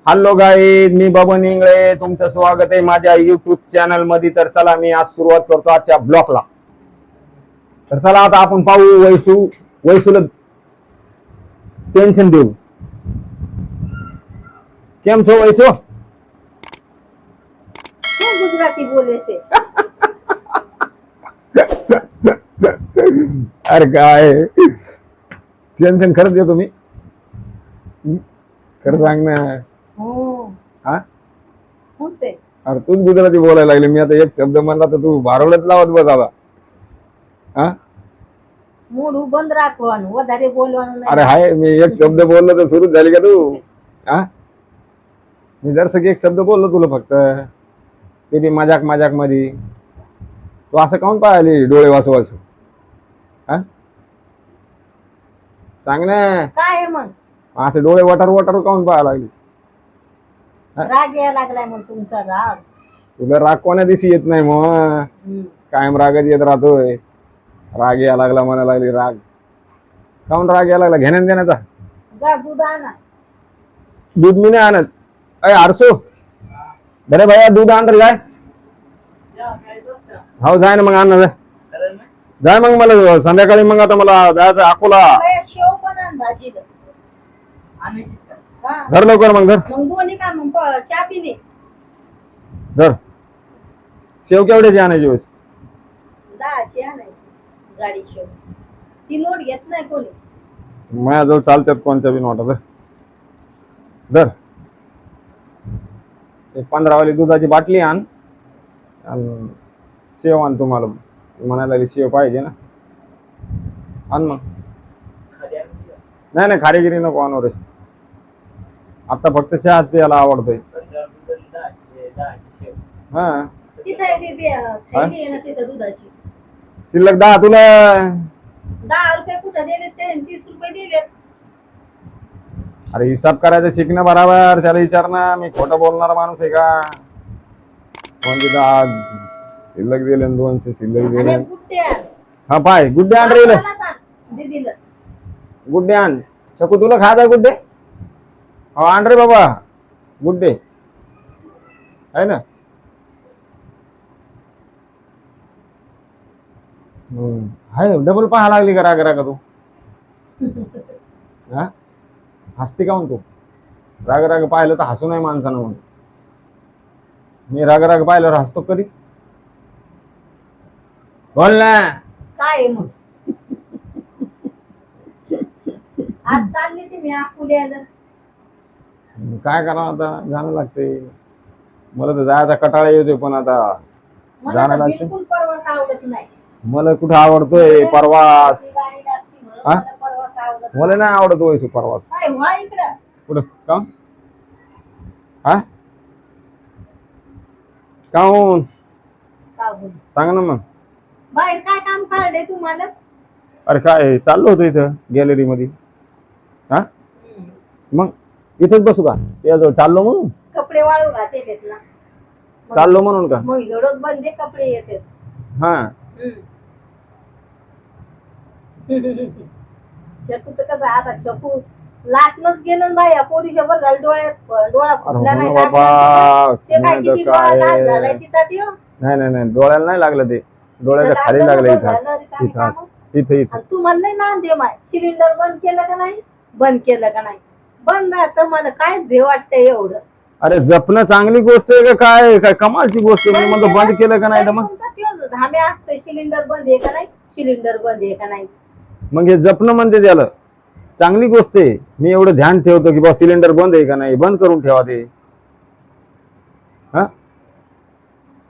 Hello guys, मी बबन इंगळे. तुमचं स्वागत आहे माझ्या युट्यूब चॅनल मध्ये. तर चला, मी आज सुरुवात करतो आजच्या ब्लॉगला. तर चला आता आपण पाहू वैसूला टेन्शन देऊ. केम छो वैसू? શું ગુજરાતી બોલે છે? अरे काय टेन्शन खरंच देतो मी. खरं सांग ना. હું हा, શું છે? अरे तूच गुजराती बोलायला लागले. मी आता एक शब्द म्हणला तर तू भारोळच लावत बस आता. हा, મોઢું બંધ રાખવાનું, વધારે બોલવાનું નહીં. अरे हाय, मी एक शब्द बोललो तर सुरुच झाली का तू? हा, मी जरसं एक शब्द बोललो तुला फक्त, ते बी मजाक मजाक मध्ये. तू असं काऊन पाहिली डोळे वाचू वाचू? हा, सांग ना. काय आहे मग? असे डोळे वटार वटार काऊन पाहायला लागली? राग यायला लागलाय मग तुमचा राग. तुला राग कोण्या दिवशी येत नाही मग? हम्म. कायम रागच येत राहतोय. राग यायला लागला म्हणा लागली. राग काऊन राग यायला लागला? घेण्यात देण्याचा. जा दूध आणा. दूध मी नाही आणत. अय आरसो, बरे भैया दूध आण रे. जाय हो, जाय ना मग आण ना. जाय मग, मला संध्याकाळी मग आता मला जायचं अकोला. बाया, शेव पण आण भाजीला. हा. धर लवकर मग, धर मग दोन्ही का मग चहा पिणे. धर. शेव केवढ्याची आणायची होती? 10ची आणायची जाडी शेव. ती नोट घेत नाही कोणी. माझ्याजवळ चालतात कोणत्या बी नोटा. धर धर. एक 15 वाली दुधाची बाटली आण आणि शेव आण. तुम्हाला म्हणायला लागली शेव पाहिजे ना, आण मग. नाही नाही, खारेगिरी नको आणू रे. आता फक्त चहा प्यायला आवडतोय. हा, तिथं आहे ती थैली आहे ना तिथं दुधाची. शिल्लक 10 तुला. 10 रुपये कुठं दिले? ते 30 रुपये दिलेत. अरे हिसाब करायचं शिकणं बरोबर. त्याला विचार ना. मी खोटं बोलणारा माणूस आहे का? म्हणजे 10 शिल्लक दिले, 200 शिल्लक दिले. आणि गुड्डे आण. हा पाय, गुड्डे आण रे. मला सांग, दीदीला. गुड्डे आण. शकू तुला खायचा गुड्डे? हो आण रे बाबा गुड्डे, आहे ना. हाय, डबल पाहा लागली का? राग राग तू. हा, हसती काऊन तू? राग राग पाहिलं तर हसू नाही माणसानं म्हणून. मी राग राग पाहिल्यावर हसतो कधी? बोल ना. काय आहे मग? आज चालली ती मी अकोल्याला. काय करा आता, जाणं लागते. मला तर जायचा कटाळा येतोय, पण आता मला जाणं तर लागते. बिलकुल प्रवास आवडत नाही. मला कुठं आवडतोय प्रवास? गाडी लागती म्हणून हा? मला प्रवास आवडत मला नाही आवडत वयसू प्रवास. काय व्हा इकडं. कुठं का? हा, काहून? का बोल? सांग ना मग. बाहेर काय काम काढले तुम्हाला? अरे काय चाललो होतो इथं गॅलरी मध्ये. हा, मग इथंच बसू का? याजवळ चाललो म्हणून. कपडे वाळू घातलेत ना. चाललो म्हणून का? मग एवढं बंदे कपडे येते. हा, छकूचं कसं आता छकू लाटणच गेलं बाई. या पोरीच्या वर झालं डोळ्यात. डोळा फुटला नाही. हो बाबा, लागला. ते काय नाही किती तर डोळा काय. लाल झालाय तिसाठी हो. नाही नाही नाही, डोळ्याला नाही लागलं ते. डोळ्याच्या खाली लागलं इथं. इथं इथं इथं. तू म्हणलं ना दे माय सिलेंडर बंद केलं का नाही? बंद केलं का नाही? बंद नाही तर मला काय भेव वाटतंय एवढं. अरे जपणं चांगली गोष्ट आहे का? काय काय कमालची गोष्ट आहे. मी म्हणतो बंद केलं का नाही तर मग. धामे असतोय सिलेंडर बंद आहे का नाही? सिलेंडर बंद आहे का नाही? मग हे जपणं म्हणते त्याला. चांगली गोष्ट आहे. मी एवढं ध्यान ठेवतो की बा सिलेंडर बंद आहे का नाही, बंद करून ठेवा ते. हा,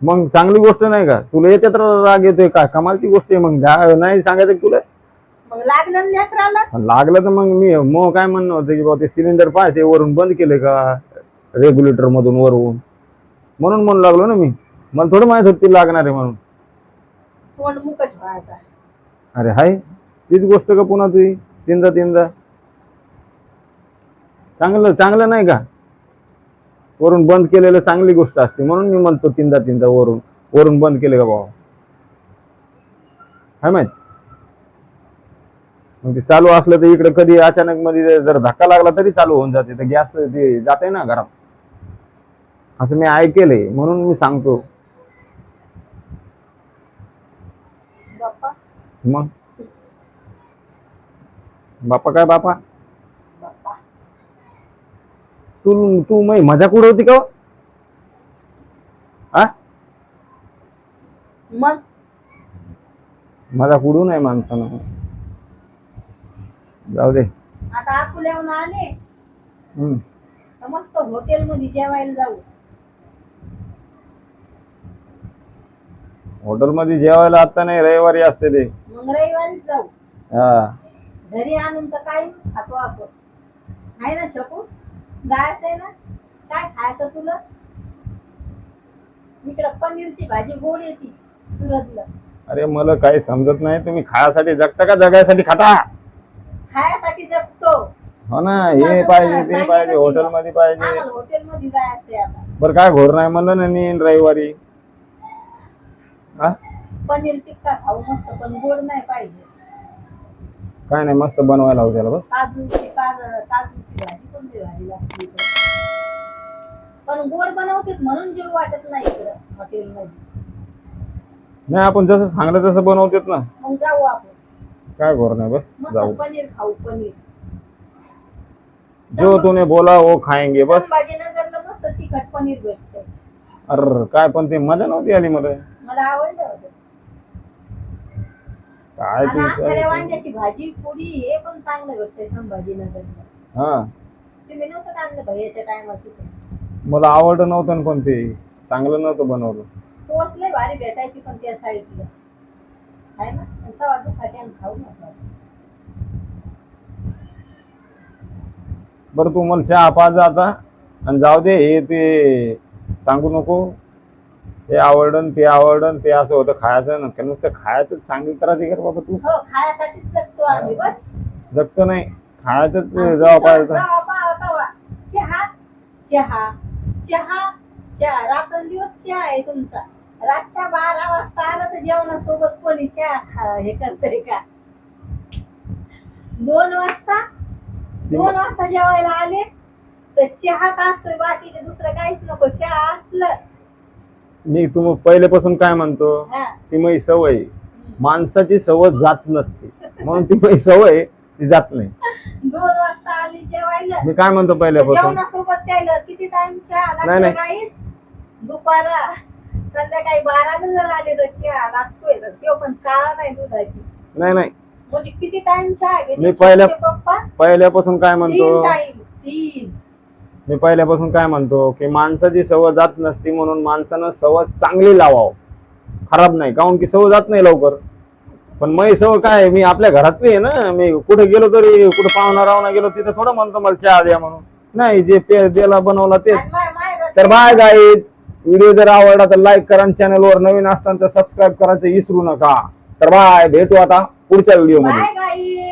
मग चांगली गोष्ट नाही का? तुला याच्यात राग येतोय का? कमालची गोष्ट आहे. मग नाही सांगायचं तुला. मग लागलं लेकराला. लागलं तर मग काय म्हणणं होतं की बाबा ते सिलेंडर पाहिजे वरून बंद केले का रेग्युलेटर मधून वरून, म्हणून म्हणू लागलो ना मी. मला थोडं माहित होत ती लागणार आहे म्हणून. तोंड मुकट व्हायचा. अरे हाय, तीच गोष्ट का पुन्हा तुझी तीनदा तीनदा? चांगलं चांगलं नाही का? वरून बंद केलेलं चांगली गोष्ट असते, म्हणून मी म्हणतो तीनदा तीनदा वरून वरून बंद केले का बाबा. हाय माहित. मग ते चालू असलं तर इकडे कधी अचानक मध्ये जर धक्का लागला तरी चालू होऊन जाते. तर गॅस ते जाते ना घरात. असं मी ऐकेलंय म्हणून मी सांगतो. बाप्पा मग बापा काय बापा, बाप्पा तू तू मजाक उडवती का हो? आ मग मजाक उडू नये माणसानं. जाऊ दे. आता अकोल्याहून आले हम्म. तर मस्त हॉटेल मध्ये जेवायला जाऊ. हॉटेलमध्ये जेवायला आता नाही, रविवारी असते ते. मग रविवारीच जाऊ. हा घरी आणून तर काही खातो आपण. आहे ना छकू, जायचंय ना. काय खायचं तुला? इकडं पनीरची भाजी गोड येते सुरतला. अरे मला काही समजत नाही, तुम्ही खायासाठी जगता का जगायसाठी खाता? खायासाठी जगतो. हो ना, हे पाहिजे ते पाहिजे, हॉटेलमध्ये पाहिजे. आम्हाला हॉटेल मध्ये जायचंय आता. बरं काय घोर नाही म्हणलं ना नेन रविवारी. हा पनीर टिक्का खाऊ मस्त, पण गोड नाही पाहिजे. काय नाही, मस्त बनवायला लावू त्याला बस. काजूची भाजी पण लई भारी लागते इकडं. पण गोड बनवतेत म्हणून जेव वाटत नाही इकडं हॉटेल मध्ये. नाही आपण जसं सांगलं तसं बनवतेत ना. मग जाऊ आपण काय घोर नाही, बस मस्त जाऊ. पनीर खाऊ. पनीर जो तूने बोला वो खाएंगे बस. संभाजीनगरला मस्त तिखट पनीर भेटते. अर काय पण ते मजा नव्हती आली मला. मला आवडलं होतं. काय आणि आखऱ्या ते वांग्याची भाजी पुरी हे पण चांगलं भेटतंय संभाजीनगरला. हा तुम्ही नव्हतं का आणलं भैयाच्या टायमात तिथे? मला आवडलं नव्हतं ना, पण ते चांगलं नव्हतं बनवलं. टोस्ट लय भारी भेटायची पण त्या साईडला आहे ना. तवा दुखाची आणि खाऊ नका. बरं तू मला चहा पाच आता आणि जाऊ दे. हे ते सांगू नको, हे आवडन ते आवडन ते असं होतं खायचं ना, नुसतं खायचं चांगली तर कर बाबा तू. हो खायासाठीच जगतो आम्ही बस. जगतो नाही, खायचंच आणि जाऊ पाहिजे. तवा पावा तवा चहा चहा चहा चहा रात्रंदिवस चहा आहे तुमचा. रातच्या 12 वाजता आलं तर जेवणासोबत कोणी चहा हे करतंय का? 2 वाजता जेवायला आले तर चहाच असतोय, बाकीचे दुसरं काहीच नको. चहा असलं. मी तू पहिल्यापासून काय म्हणतो, हा ती माझी सवय. माणसाची सवय जात नसते म्हणून ती माझी सवय ती जात नाही. 2 वाजता आली जेवायला मी काय म्हणतो पहिल्यापासून, जेवणासोबत त्याला किती टाइम चहा नाही, लागतो नाही. काही? दुपारा संध्याकाळी 12ला जर आले तर चहा लागतोय. तर तो पण काळा नाही दुधाची. नाही नाही म्हणजे किती टाइम चहा घेते मी पप्पा? पहिल्यापासून काय 3 म्हणतो, टाइम 3. मी पहिल्यापासून काय म्हणतो की माणसाची सवय जात नसती म्हणून माणसानं सवय चांगली लावावं, खराब नाही. काऊन की सवय जात नाही लवकर. पण माझी सवय काय, मी आपल्या घरातली आहे ना. मी कुठे गेलो तरी, कुठे पाहुणा रावणा गेलो तिथं थोडं म्हणतो मला चहा द्या म्हणून. नाही, जे द्यायला बनवला तेच. आणि माय तर बाय गाईज, व्हिडिओ जर आवडला तर लाईक करा आणि चॅनलवर नवीन असताना तर सबस्क्राईब करायचं विसरू नका. तर बाय, भेटू आता पुढच्या व्हिडिओ मध्ये. बाय गाई.